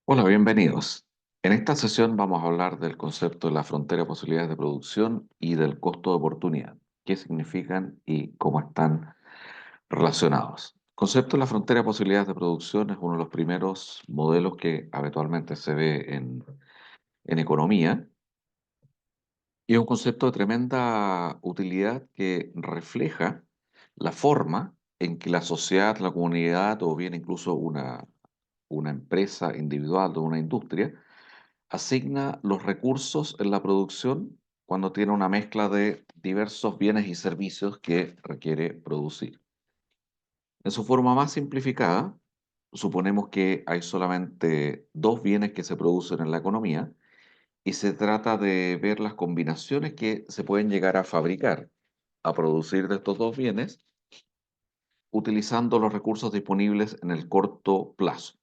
Hola, bienvenidos. En esta sesión vamos a hablar del concepto de la frontera de posibilidades de producción y del costo de oportunidad, qué significan y cómo están relacionados. El concepto de la frontera de posibilidades de producción es uno de los primeros modelos que habitualmente se ve en economía y es un concepto de tremenda utilidad que refleja la forma en que la sociedad, la comunidad o bien incluso una empresa individual o una industria asigna los recursos en la producción cuando tiene una mezcla de diversos bienes y servicios que requiere producir. En su forma más simplificada, suponemos que hay solamente dos bienes que se producen en la economía y se trata de ver las combinaciones que se pueden llegar a fabricar, a producir de estos dos bienes, utilizando los recursos disponibles en el corto plazo.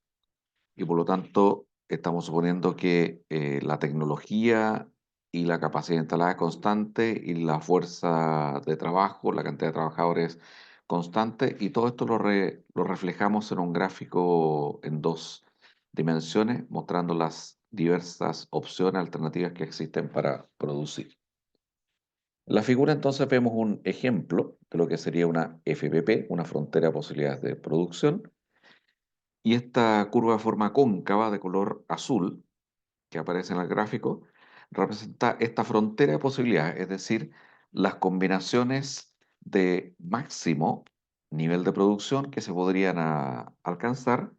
Y por lo tanto, estamos suponiendo que la tecnología y la capacidad instalada es constante y la fuerza de trabajo, la cantidad de trabajadores constante, y todo esto lo reflejamos en un gráfico en dos dimensiones, mostrando las diversas opciones alternativas que existen para producir. En la figura entonces vemos un ejemplo de lo que sería una FPP, una frontera de posibilidades de producción, y esta curva de forma cóncava de color azul que aparece en el gráfico representa esta frontera de posibilidades, es decir, las combinaciones de máximo nivel de producción que se podrían alcanzar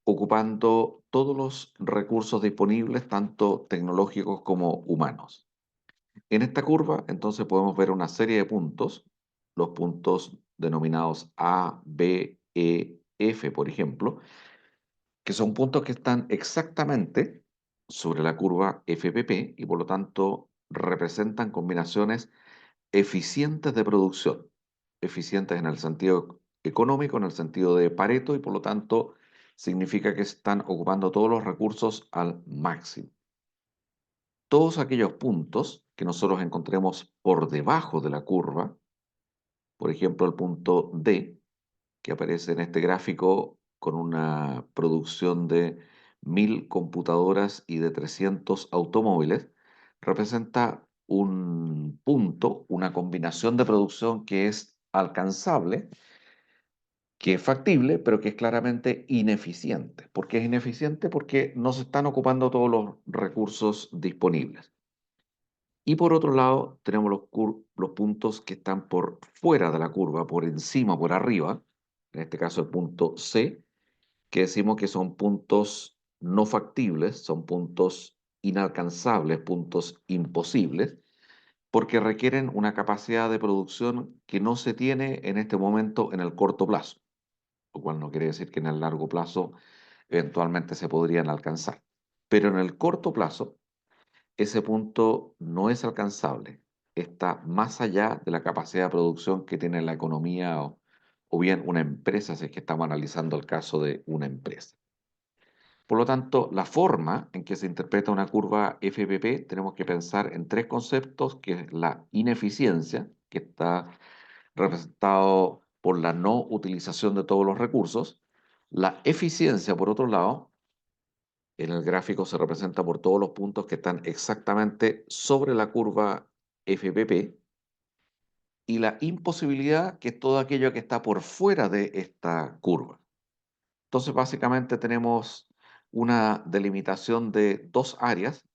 ocupando todos los recursos disponibles, tanto tecnológicos como humanos. En esta curva, entonces, podemos ver una serie de puntos, los puntos denominados A, B, E, F, por ejemplo, que son puntos que están exactamente sobre la curva FPP y por lo tanto representan combinaciones eficientes de producción, eficientes en el sentido económico, en el sentido de Pareto y por lo tanto significa que están ocupando todos los recursos al máximo. Todos aquellos puntos que nosotros encontremos por debajo de la curva, por ejemplo el punto D, que aparece en este gráfico con una producción de 1000 computadoras y de 300 automóviles, representa un punto, una combinación de producción que es alcanzable, que es factible, pero que es claramente ineficiente. ¿Por qué es ineficiente? Porque no se están ocupando todos los recursos disponibles. Y por otro lado, tenemos los puntos que están por fuera de la curva, por encima, por arriba, en este caso el punto C, que decimos que son puntos no factibles, son puntos inalcanzables, puntos imposibles, porque requieren una capacidad de producción que no se tiene en este momento en el corto plazo, lo cual no quiere decir que en el largo plazo eventualmente se podrían alcanzar. Pero en el corto plazo, ese punto no es alcanzable, está más allá de la capacidad de producción que tiene la economía o bien una empresa, si es que estamos analizando el caso de una empresa. Por lo tanto, la forma en que se interpreta una curva FPP, tenemos que pensar en tres conceptos, que es la ineficiencia, que está representado por la no utilización de todos los recursos, la eficiencia, por otro lado, en el gráfico se representa por todos los puntos que están exactamente sobre la curva FPP, y la imposibilidad, que es todo aquello que está por fuera de esta curva. Entonces, básicamente tenemos una delimitación de dos áreas: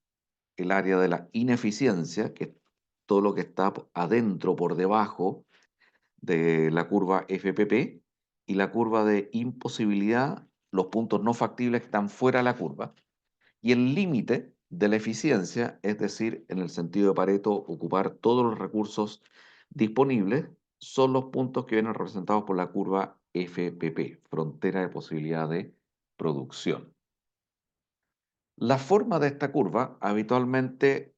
el área de la ineficiencia, que es todo lo que está adentro, por debajo de la curva FPP, y la curva de imposibilidad, los puntos no factibles que están fuera de la curva, y el límite de la eficiencia, es decir, en el sentido de Pareto, ocupar todos los recursos disponibles, son los puntos que vienen representados por la curva FPP, frontera de posibilidad de producción. La forma de esta curva habitualmente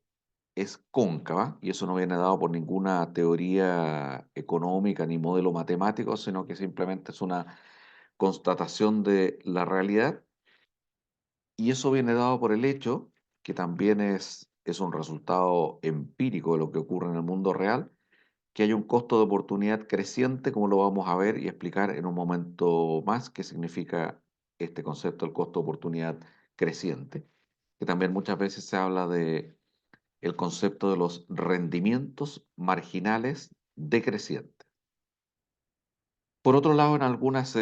es cóncava, y eso no viene dado por ninguna teoría económica ni modelo matemático, sino que simplemente es una constatación de la realidad, y eso viene dado por el hecho, que también es un resultado empírico de lo que ocurre en el mundo real, que hay un costo de oportunidad creciente, como lo vamos a ver y explicar en un momento más, qué significa este concepto, el costo de oportunidad creciente, que también muchas veces se habla de el concepto de los rendimientos marginales decrecientes. Por otro lado, en algunas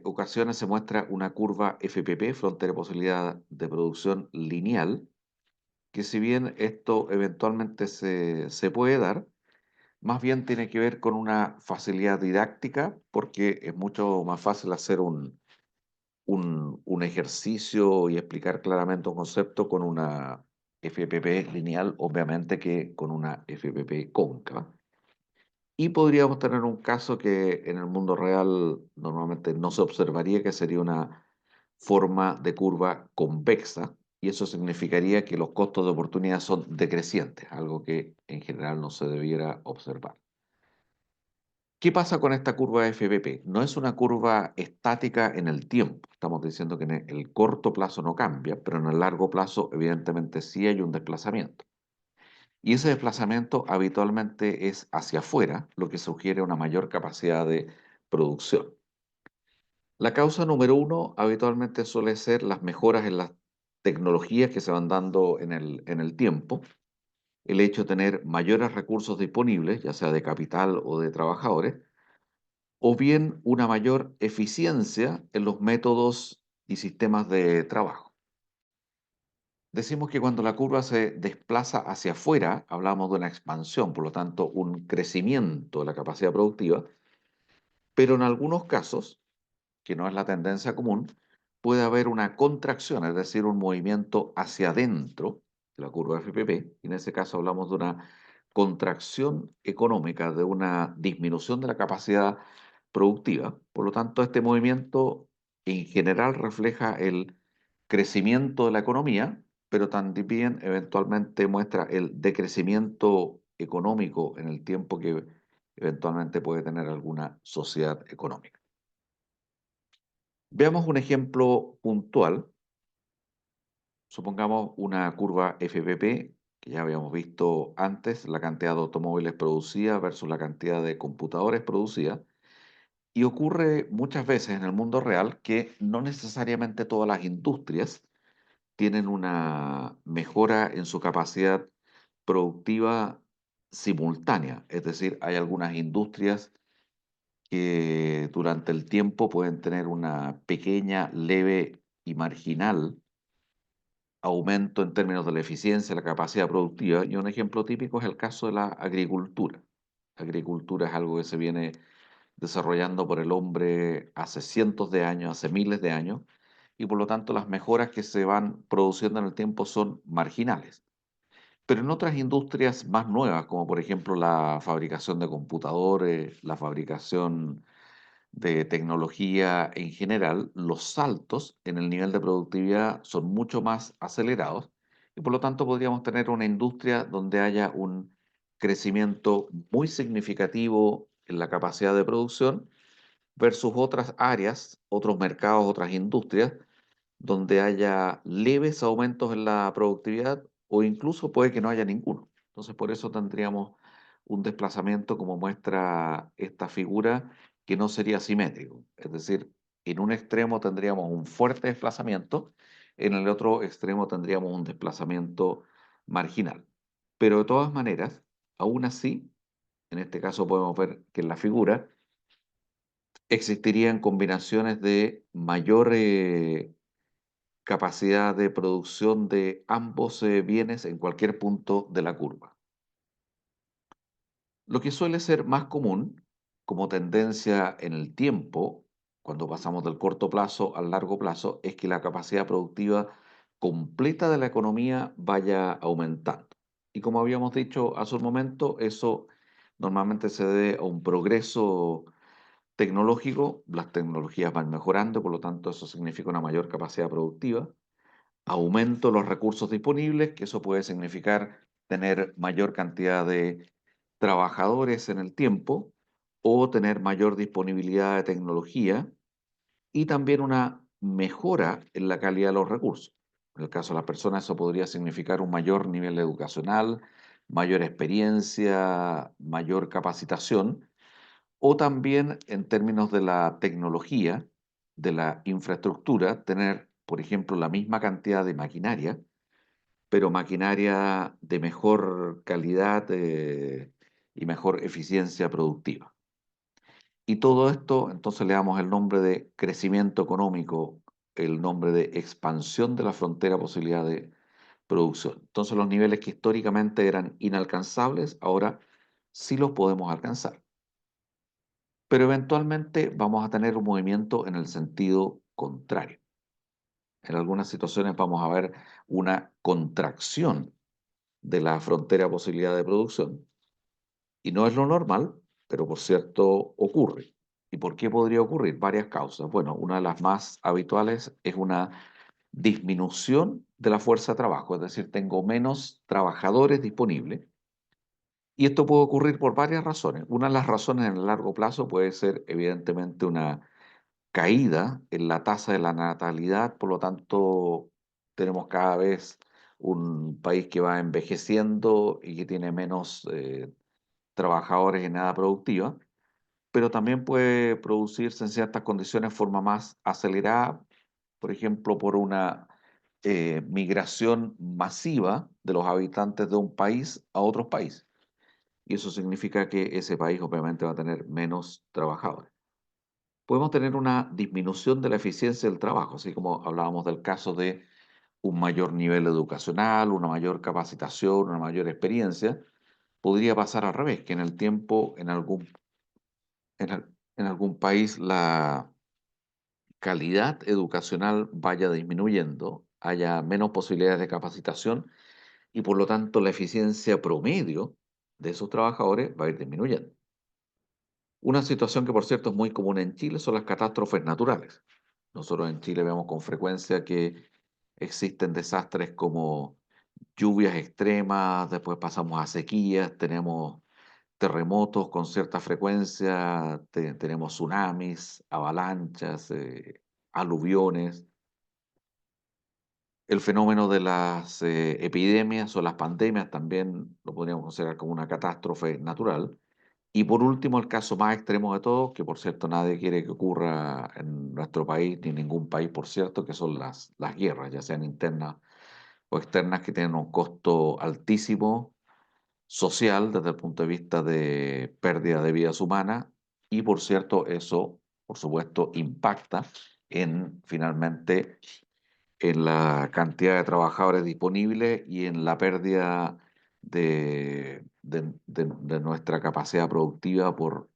ocasiones se muestra una curva FPP, frontera de posibilidad de producción lineal, que si bien esto eventualmente se puede dar, más bien tiene que ver con una facilidad didáctica, porque es mucho más fácil hacer un ejercicio y explicar claramente un concepto con una FPP lineal, obviamente, que con una FPP cóncava. Y podríamos tener un caso que en el mundo real normalmente no se observaría, que sería una forma de curva convexa, y eso significaría que los costos de oportunidad son decrecientes, algo que en general no se debiera observar. ¿Qué pasa con esta curva FBP? No es una curva estática en el tiempo. Estamos diciendo que en el corto plazo no cambia, pero en el largo plazo evidentemente sí hay un desplazamiento. Y ese desplazamiento habitualmente es hacia afuera, lo que sugiere una mayor capacidad de producción. La causa número uno habitualmente suele ser las mejoras en las tecnologías que se van dando en el tiempo, el hecho de tener mayores recursos disponibles, ya sea de capital o de trabajadores, o bien una mayor eficiencia en los métodos y sistemas de trabajo. Decimos que cuando la curva se desplaza hacia afuera, hablamos de una expansión, por lo tanto, un crecimiento de la capacidad productiva, pero en algunos casos, que no es la tendencia común, puede haber una contracción, es decir, un movimiento hacia adentro de la curva FPP, y en ese caso hablamos de una contracción económica, de una disminución de la capacidad productiva. Por lo tanto, este movimiento en general refleja el crecimiento de la economía, pero también eventualmente muestra el decrecimiento económico en el tiempo que eventualmente puede tener alguna sociedad económica. Veamos un ejemplo puntual. Supongamos una curva FPP, que ya habíamos visto antes, la cantidad de automóviles producidas versus la cantidad de computadores producidas. Y ocurre muchas veces en el mundo real que no necesariamente todas las industrias tienen una mejora en su capacidad productiva simultánea. Es decir, hay algunas industrias que durante el tiempo pueden tener una pequeña, leve y marginal aumento en términos de la eficiencia, la capacidad productiva, y un ejemplo típico es el caso de la agricultura. La agricultura es algo que se viene desarrollando por el hombre hace cientos de años, hace miles de años, y por lo tanto las mejoras que se van produciendo en el tiempo son marginales. Pero en otras industrias más nuevas, como por ejemplo la fabricación de computadores, la fabricación de tecnología en general, los saltos en el nivel de productividad son mucho más acelerados y por lo tanto podríamos tener una industria donde haya un crecimiento muy significativo en la capacidad de producción versus otras áreas, otros mercados, otras industrias donde haya leves aumentos en la productividad o incluso puede que no haya ninguno. Entonces, por eso tendríamos un desplazamiento como muestra esta figura que no sería simétrico. Es decir, en un extremo tendríamos un fuerte desplazamiento, en el otro extremo tendríamos un desplazamiento marginal. Pero de todas maneras, aún así, en este caso podemos ver que en la figura existirían combinaciones de mayor capacidad de producción de ambos bienes en cualquier punto de la curva. Lo que suele ser más común como tendencia en el tiempo, cuando pasamos del corto plazo al largo plazo, es que la capacidad productiva completa de la economía vaya aumentando. Y como habíamos dicho hace un momento, eso normalmente se debe a un progreso tecnológico, las tecnologías van mejorando, por lo tanto eso significa una mayor capacidad productiva, aumento de los recursos disponibles, que eso puede significar tener mayor cantidad de trabajadores en el tiempo o tener mayor disponibilidad de tecnología y también una mejora en la calidad de los recursos. En el caso de las personas, eso podría significar un mayor nivel educacional, mayor experiencia, mayor capacitación, o también en términos de la tecnología, de la infraestructura, tener por ejemplo, la misma cantidad de maquinaria, pero maquinaria de mejor calidad y mejor eficiencia productiva. Y todo esto, entonces le damos el nombre de crecimiento económico, el nombre de expansión de la frontera posibilidad de producción. Entonces los niveles que históricamente eran inalcanzables, ahora sí los podemos alcanzar. Pero eventualmente vamos a tener un movimiento en el sentido contrario. En algunas situaciones vamos a ver una contracción de la frontera de posibilidad de producción. Y no es lo normal, pero por cierto ocurre. ¿Y por qué podría ocurrir? Varias causas. Bueno, una de las más habituales es una disminución de la fuerza de trabajo, es decir, tengo menos trabajadores disponibles. Y esto puede ocurrir por varias razones. Una de las razones en el largo plazo puede ser evidentemente una caída en la tasa de la natalidad, por lo tanto tenemos cada vez un país que va envejeciendo y que tiene menos trabajadores en edad productiva, pero también puede producirse en ciertas condiciones de forma más acelerada, por ejemplo, por una migración masiva de los habitantes de un país a otros países. Y eso significa que ese país obviamente va a tener menos trabajadores. Podemos tener una disminución de la eficiencia del trabajo, así como hablábamos del caso de un mayor nivel educacional, una mayor capacitación, una mayor experiencia. Podría pasar al revés, que en el tiempo, en algún país, la calidad educacional vaya disminuyendo, haya menos posibilidades de capacitación y por lo tanto la eficiencia promedio de esos trabajadores va a ir disminuyendo. Una situación que, por cierto, es muy común en Chile son las catástrofes naturales. Nosotros en Chile vemos con frecuencia que existen desastres como lluvias extremas, después pasamos a sequías, tenemos terremotos con cierta frecuencia, tenemos tsunamis, avalanchas, aluviones. El fenómeno de las epidemias o las pandemias también lo podríamos considerar como una catástrofe natural. Y por último, el caso más extremo de todos, que por cierto nadie quiere que ocurra en nuestro país, ni en ningún país, por cierto, que son las guerras, ya sean internas o externas, que tienen un costo altísimo social desde el punto de vista de pérdida de vidas humanas. Y por cierto, eso, por supuesto, impacta en finalmente en la cantidad de trabajadores disponibles y en la pérdida de nuestra capacidad productiva por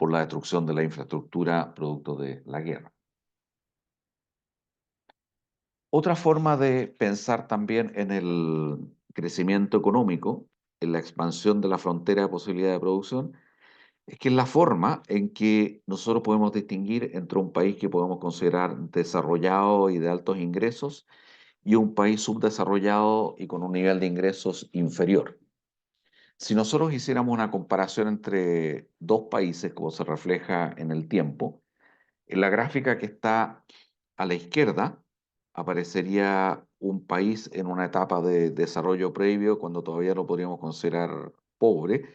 la destrucción de la infraestructura producto de la guerra. Otra forma de pensar también en el crecimiento económico, en la expansión de la frontera de posibilidad de producción, es que es la forma en que nosotros podemos distinguir entre un país que podemos considerar desarrollado y de altos ingresos y un país subdesarrollado y con un nivel de ingresos inferior. Si nosotros hiciéramos una comparación entre dos países, como se refleja en el tiempo, en la gráfica que está a la izquierda aparecería un país en una etapa de desarrollo previo cuando todavía lo podríamos considerar pobre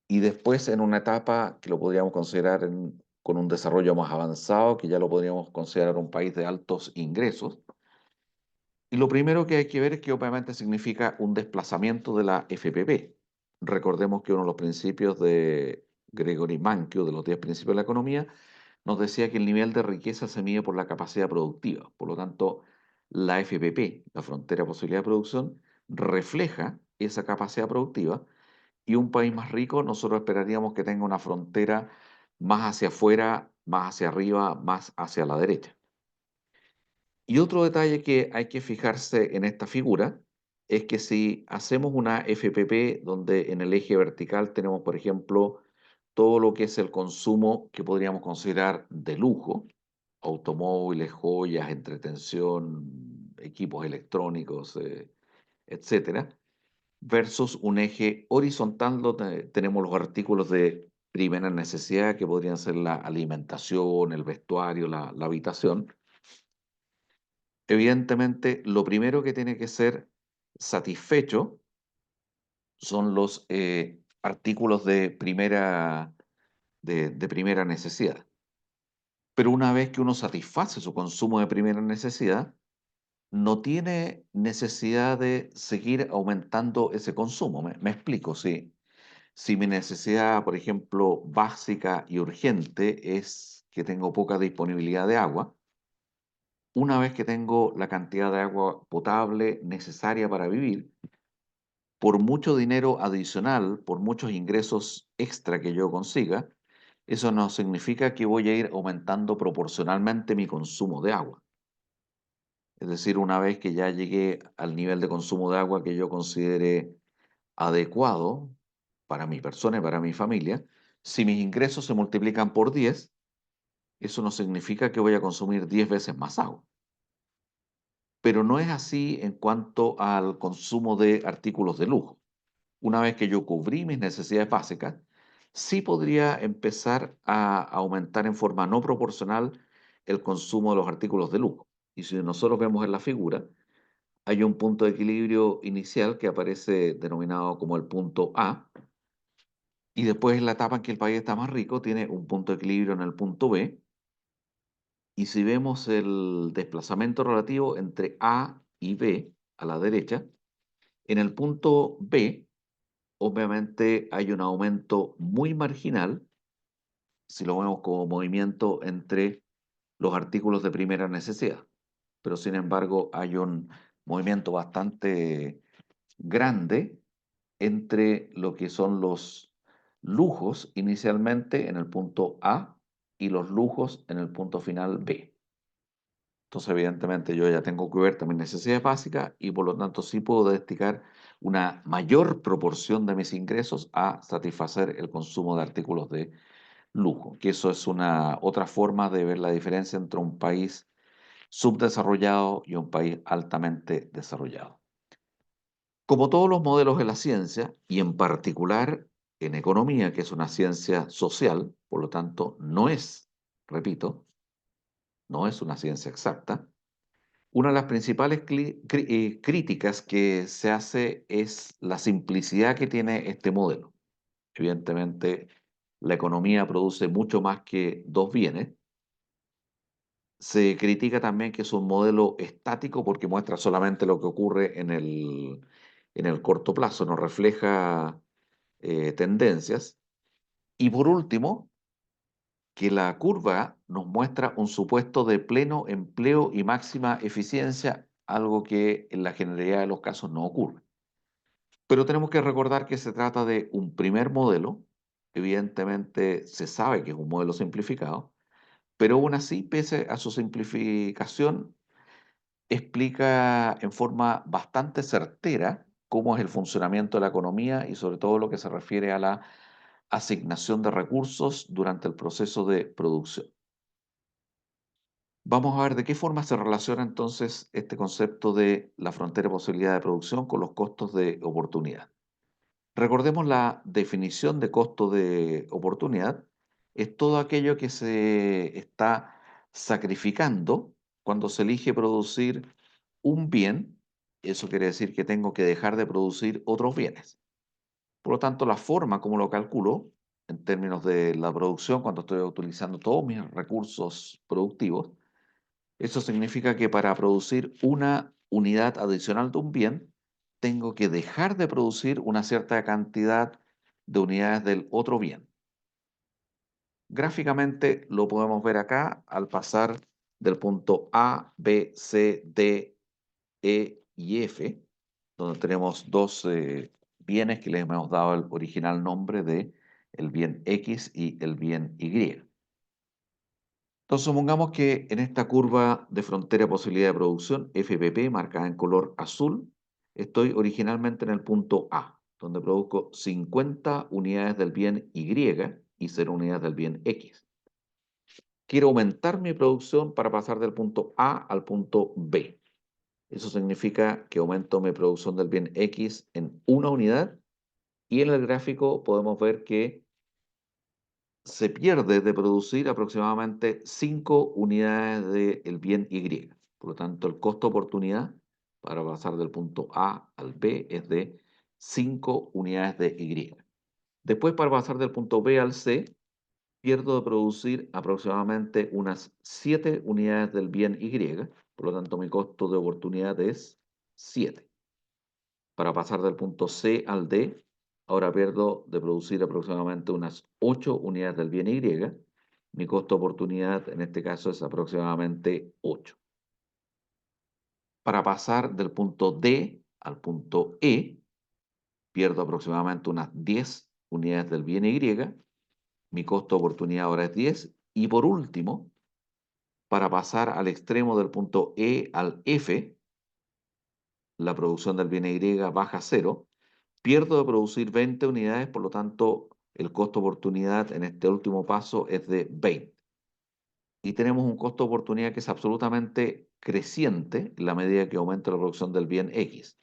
y después en una etapa que lo podríamos considerar con un desarrollo más avanzado, que ya lo podríamos considerar un país de altos ingresos. Y lo primero que hay que ver es que obviamente significa un desplazamiento de la FPP. Recordemos que uno de los principios de Gregory Mankiw, de los 10 principios de la economía, nos decía que el nivel de riqueza se mide por la capacidad productiva. Por lo tanto, la FPP, la frontera de posibilidad de producción, refleja esa capacidad productiva y un país más rico nosotros esperaríamos que tenga una frontera más hacia afuera, más hacia arriba, más hacia la derecha. Y otro detalle que hay que fijarse en esta figura es que si hacemos una FPP donde en el eje vertical tenemos, por ejemplo, todo lo que es el consumo que podríamos considerar de lujo, automóviles, joyas, entretención, equipos electrónicos, etcétera, versus un eje horizontal donde tenemos los artículos de primera necesidad que podrían ser la alimentación, el vestuario, la habitación. Evidentemente, lo primero que tiene que ser satisfecho son los artículos de primera necesidad. Pero una vez que uno satisface su consumo de primera necesidad, no tiene necesidad de seguir aumentando ese consumo. Me explico, sí. Si mi necesidad, por ejemplo, básica y urgente es que tengo poca disponibilidad de agua, una vez que tengo la cantidad de agua potable necesaria para vivir, por mucho dinero adicional, por muchos ingresos extra que yo consiga, eso no significa que voy a ir aumentando proporcionalmente mi consumo de agua. Es decir, una vez que ya llegué al nivel de consumo de agua que yo considere adecuado para mi persona y para mi familia, si mis ingresos se multiplican por 10, eso no significa que voy a consumir 10 veces más agua. Pero no es así en cuanto al consumo de artículos de lujo. Una vez que yo cubrí mis necesidades básicas, sí podría empezar a aumentar en forma no proporcional el consumo de los artículos de lujo. Y si nosotros vemos en la figura, hay un punto de equilibrio inicial que aparece denominado como el punto A, y después en la etapa en que el país está más rico tiene un punto de equilibrio en el punto B, y si vemos el desplazamiento relativo entre A y B a la derecha, en el punto B obviamente hay un aumento muy marginal, si lo vemos como movimiento entre los artículos de primera necesidad, pero sin embargo hay un movimiento bastante grande entre lo que son los lujos inicialmente en el punto A y los lujos en el punto final B. Entonces, evidentemente, yo ya tengo cubierta mis necesidades básicas y por lo tanto sí puedo destinar una mayor proporción de mis ingresos a satisfacer el consumo de artículos de lujo, que eso es una otra forma de ver la diferencia entre un país subdesarrollado y un país altamente desarrollado. Como todos los modelos de la ciencia, y en particular en economía, que es una ciencia social, por lo tanto no es, repito, no es una ciencia exacta, una de las principales críticas que se hace es la simplicidad que tiene este modelo. Evidentemente, la economía produce mucho más que dos bienes. Se critica también que es un modelo estático porque muestra solamente lo que ocurre en el corto plazo, no refleja tendencias. Y por último, que la curva nos muestra un supuesto de pleno empleo y máxima eficiencia, algo que en la generalidad de los casos no ocurre. Pero tenemos que recordar que se trata de un primer modelo, evidentemente se sabe que es un modelo simplificado, pero aún así, pese a su simplificación, explica en forma bastante certera cómo es el funcionamiento de la economía y sobre todo lo que se refiere a la asignación de recursos durante el proceso de producción. Vamos a ver de qué forma se relaciona entonces este concepto de la frontera de posibilidad de producción con los costos de oportunidad. Recordemos la definición de costo de oportunidad, es todo aquello que se está sacrificando cuando se elige producir un bien, eso quiere decir que tengo que dejar de producir otros bienes. Por lo tanto, la forma como lo calculo en términos de la producción, cuando estoy utilizando todos mis recursos productivos, eso significa que para producir una unidad adicional de un bien, tengo que dejar de producir una cierta cantidad de unidades del otro bien. Gráficamente lo podemos ver acá al pasar del punto A, B, C, D, E y F, donde tenemos dos bienes que les hemos dado el original nombre de el bien X y el bien Y. Entonces, supongamos que en esta curva de frontera de posibilidad de producción, FPP, marcada en color azul, estoy originalmente en el punto A, donde produzco 50 unidades del bien Y y 0 unidades del bien X. Quiero aumentar mi producción para pasar del punto A al punto B. Eso significa que aumento mi producción del bien X en una unidad y en el gráfico podemos ver que se pierde de producir aproximadamente 5 unidades del bien Y. Por lo tanto, el costo de oportunidad para pasar del punto A al B es de 5 unidades de Y. Después, para pasar del punto B al C, pierdo de producir aproximadamente unas 7 unidades del bien Y. Por lo tanto, mi costo de oportunidad es 7. Para pasar del punto C al D, ahora pierdo de producir aproximadamente unas 8 unidades del bien Y. Mi costo de oportunidad en este caso es aproximadamente 8. Para pasar del punto D al punto E, pierdo aproximadamente unas 10 unidades del bien Y. Mi costo de oportunidad ahora es 10. Y por último, para pasar al extremo del punto E al F, la producción del bien Y baja a cero. Pierdo de producir 20 unidades, por lo tanto, el costo de oportunidad en este último paso es de 20. Y tenemos un costo de oportunidad que es absolutamente creciente en la medida que aumenta la producción del bien X.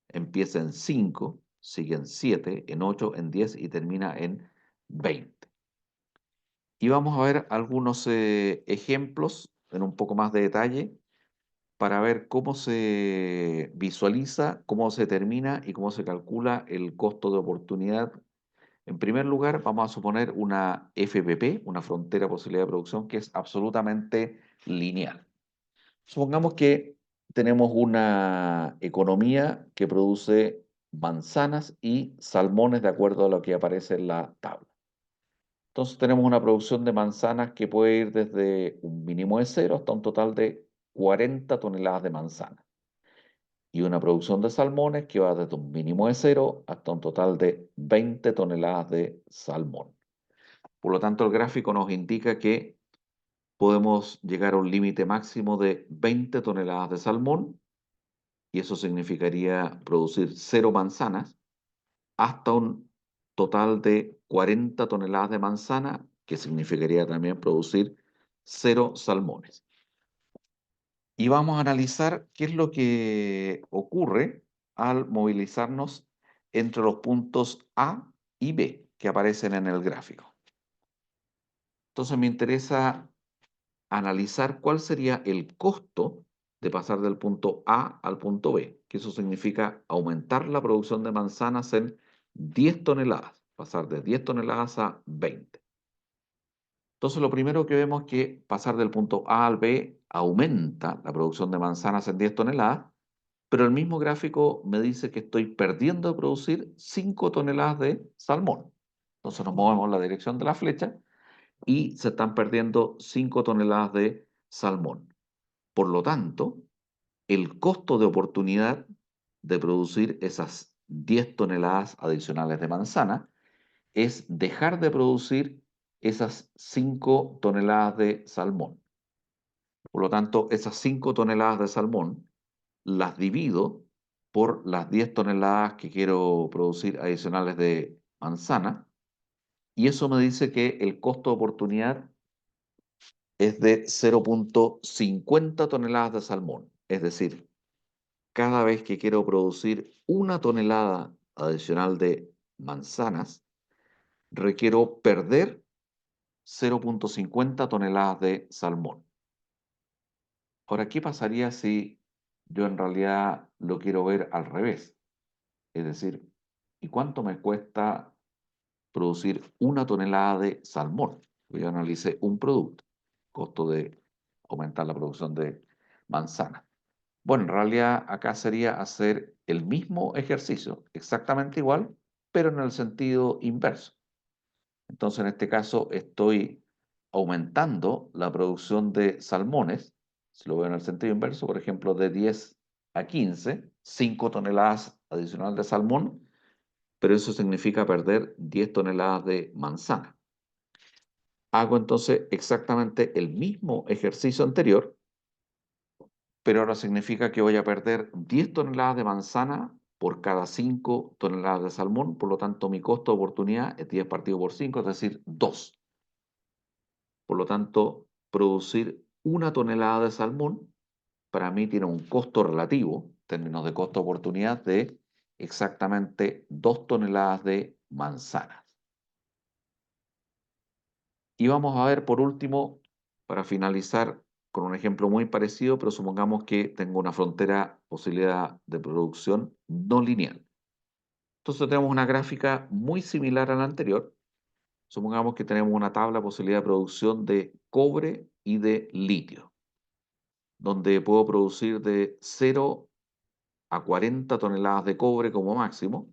Empieza en 5, sigue en 7, en 8, en 10 y termina en 20. Y vamos a ver algunos ejemplos en un poco más de detalle para ver cómo se visualiza, cómo se determina y cómo se calcula el costo de oportunidad. En primer lugar, vamos a suponer una FPP, una frontera de posibilidad de producción, que es absolutamente lineal. Supongamos que tenemos una economía que produce manzanas y salmones de acuerdo a lo que aparece en la tabla. Entonces tenemos una producción de manzanas que puede ir desde un mínimo de 0 hasta un total de 40 toneladas de manzanas. Y una producción de salmones que va desde un mínimo de 0 hasta un total de 20 toneladas de salmón. Por lo tanto, el gráfico nos indica que podemos llegar a un límite máximo de 20 toneladas de salmón, y eso significaría producir 0 manzanas, hasta un total de 40 toneladas de manzana, que significaría también producir 0 salmones. Y vamos a analizar qué es lo que ocurre al movilizarnos entre los puntos A y B que aparecen en el gráfico. Entonces me interesa analizar cuál sería el costo de pasar del punto A al punto B, que eso significa aumentar la producción de manzanas en 10 toneladas, pasar de 10 toneladas a 20. Entonces lo primero que vemos es que pasar del punto A al B aumenta la producción de manzanas en 10 toneladas, pero el mismo gráfico me dice que estoy perdiendo de producir 5 toneladas de salmón. Entonces nos movemos en la dirección de la flecha y se están perdiendo 5 toneladas de salmón. Por lo tanto, el costo de oportunidad de producir esas 10 toneladas adicionales de manzana es dejar de producir esas 5 toneladas de salmón. Por lo tanto, esas 5 toneladas de salmón las divido por las 10 toneladas que quiero producir adicionales de manzana, y eso me dice que el costo de oportunidad es de 0,50 toneladas de salmón. Es decir, cada vez que quiero producir una tonelada adicional de manzanas, requiero perder 0,50 toneladas de salmón. Ahora, ¿qué pasaría si yo en realidad lo quiero ver al revés? Es decir, ¿y cuánto me cuesta producir una tonelada de salmón? Yo analicé un producto, costo de aumentar la producción de manzana. Bueno, en realidad acá sería hacer el mismo ejercicio, exactamente igual, pero en el sentido inverso. Entonces, en este caso, estoy aumentando la producción de salmones, si lo veo en el sentido inverso, por ejemplo, de 10 a 15, 5 toneladas adicionales de salmón, pero eso significa perder 10 toneladas de manzana. Hago entonces exactamente el mismo ejercicio anterior, pero ahora significa que voy a perder 10 toneladas de manzana por cada 5 toneladas de salmón, por lo tanto mi costo de oportunidad es 10 partido por 5, es decir, 2. Por lo tanto, producir una tonelada de salmón para mí tiene un costo relativo, en términos de costo de oportunidad, de exactamente 2 toneladas de manzanas. Y vamos a ver por último, para finalizar, con un ejemplo muy parecido, pero supongamos que tengo una frontera posibilidad de producción no lineal. Entonces tenemos una gráfica muy similar a la anterior. Supongamos que tenemos una tabla posibilidad de producción de cobre y de litio. donde puedo producir de 0 a 40 toneladas de cobre como máximo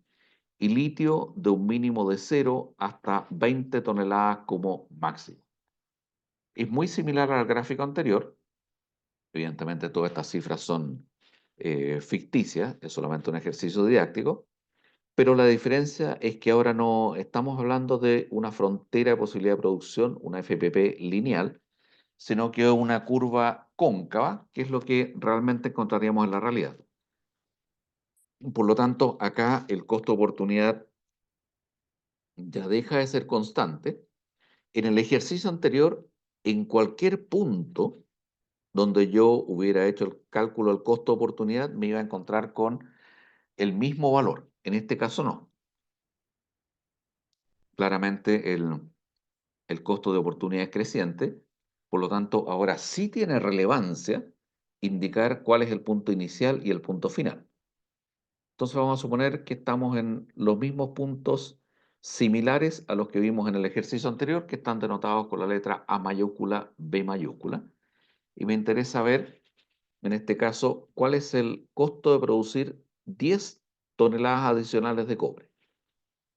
y litio de un mínimo de 0 hasta 20 toneladas como máximo. Es muy similar al gráfico anterior. Evidentemente todas estas cifras son ficticias, es solamente un ejercicio didáctico, pero la diferencia es que ahora no estamos hablando de una frontera de posibilidad de producción, una FPP lineal, sino que una curva cóncava, que es lo que realmente encontraríamos en la realidad. Por lo tanto, acá el costo de oportunidad ya deja de ser constante. En el ejercicio anterior, en cualquier punto donde yo hubiera hecho el cálculo del costo de oportunidad, me iba a encontrar con el mismo valor. En este caso no. Claramente el costo de oportunidad es creciente, por lo tanto, ahora sí tiene relevancia indicar cuál es el punto inicial y el punto final. Entonces vamos a suponer que estamos en los mismos puntos similares a los que vimos en el ejercicio anterior, que están denotados con la letra A mayúscula, B mayúscula. Y me interesa ver, en este caso, cuál es el costo de producir 10 toneladas adicionales de cobre.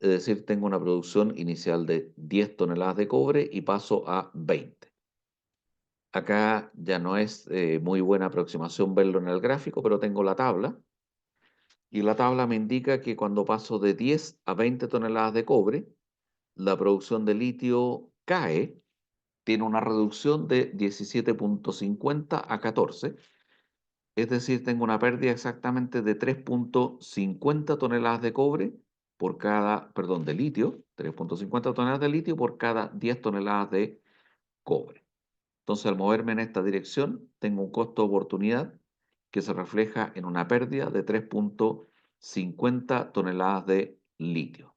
Es decir, tengo una producción inicial de 10 toneladas de cobre y paso a 20. Acá ya no es muy buena aproximación verlo en el gráfico, pero tengo la tabla. Y la tabla me indica que cuando paso de 10 a 20 toneladas de cobre, la producción de litio cae, tiene una reducción de 17,50 a 14. Es decir, tengo una pérdida exactamente de 3,50 toneladas de cobre por cada, perdón, de litio, 3,50 toneladas de litio por cada 10 toneladas de cobre. Entonces, al moverme en esta dirección, tengo un costo de oportunidad que se refleja en una pérdida de 3,50 toneladas de litio.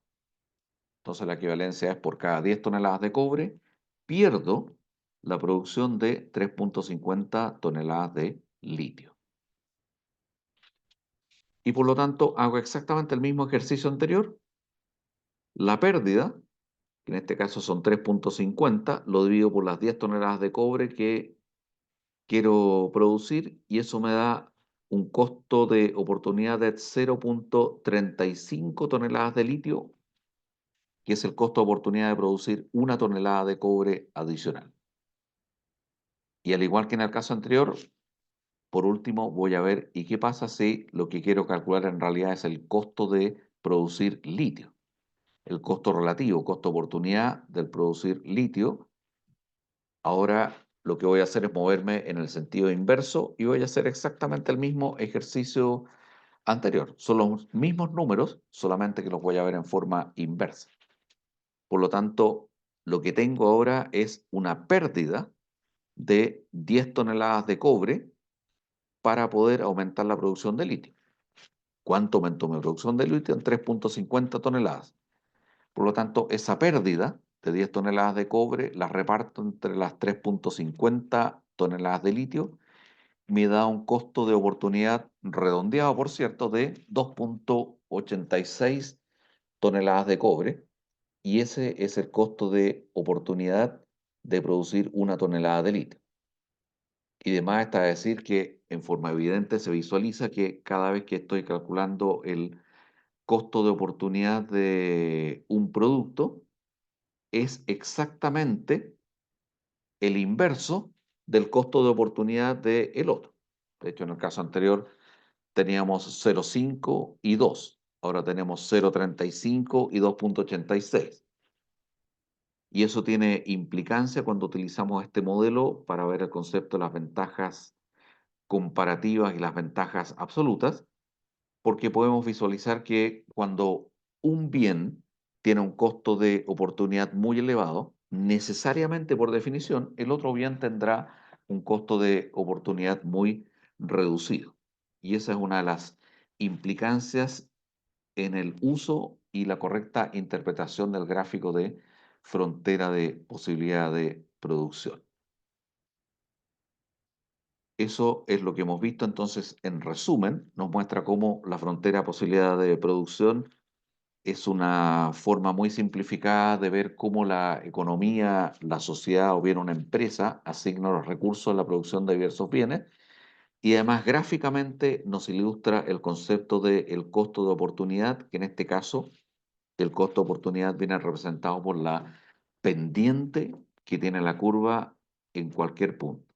Entonces, la equivalencia es por cada 10 toneladas de cobre, pierdo la producción de 3,50 toneladas de litio. Y por lo tanto, hago exactamente el mismo ejercicio anterior. La pérdida, que en este caso son 3,50, lo divido por las 10 toneladas de cobre que quiero producir y eso me da un costo de oportunidad de 0,35 toneladas de litio, que es el costo de oportunidad de producir una tonelada de cobre adicional. Y al igual que en el caso anterior, por último voy a ver y qué pasa si lo que quiero calcular en realidad es el costo de producir litio. El costo relativo, costo oportunidad del producir litio. Ahora lo que voy a hacer es moverme en el sentido inverso y voy a hacer exactamente el mismo ejercicio anterior. Son los mismos números, solamente que los voy a ver en forma inversa. Por lo tanto, lo que tengo ahora es una pérdida de 10 toneladas de cobre para poder aumentar la producción de litio. ¿Cuánto aumentó mi producción de litio? En 3,50 toneladas. Por lo tanto, esa pérdida de 10 toneladas de cobre la reparto entre las 3,50 toneladas de litio. Me da un costo de oportunidad redondeado, por cierto, de 2,86 toneladas de cobre. Y ese es el costo de oportunidad de producir una tonelada de litio. Y además está a decir que en forma evidente se visualiza que cada vez que estoy calculando el costo de oportunidad de un producto, es exactamente el inverso del costo de oportunidad del otro. De hecho, en el caso anterior teníamos 0,5 y 2. Ahora tenemos 0,35 y 2,86. Y eso tiene implicancia cuando utilizamos este modelo para ver el concepto de las ventajas comparativas y las ventajas absolutas, porque podemos visualizar que cuando un bien tiene un costo de oportunidad muy elevado, necesariamente por definición, el otro bien tendrá un costo de oportunidad muy reducido. Y esa es una de las implicancias en el uso y la correcta interpretación del gráfico de frontera de posibilidad de producción. Eso es lo que hemos visto, entonces, en resumen, nos muestra cómo la frontera de posibilidad de producción es una forma muy simplificada de ver cómo la economía, la sociedad o bien una empresa asigna los recursos a la producción de diversos bienes Y además gráficamente nos ilustra el concepto del costo de oportunidad, que en este caso el costo de oportunidad viene representado por la pendiente que tiene la curva en cualquier punto.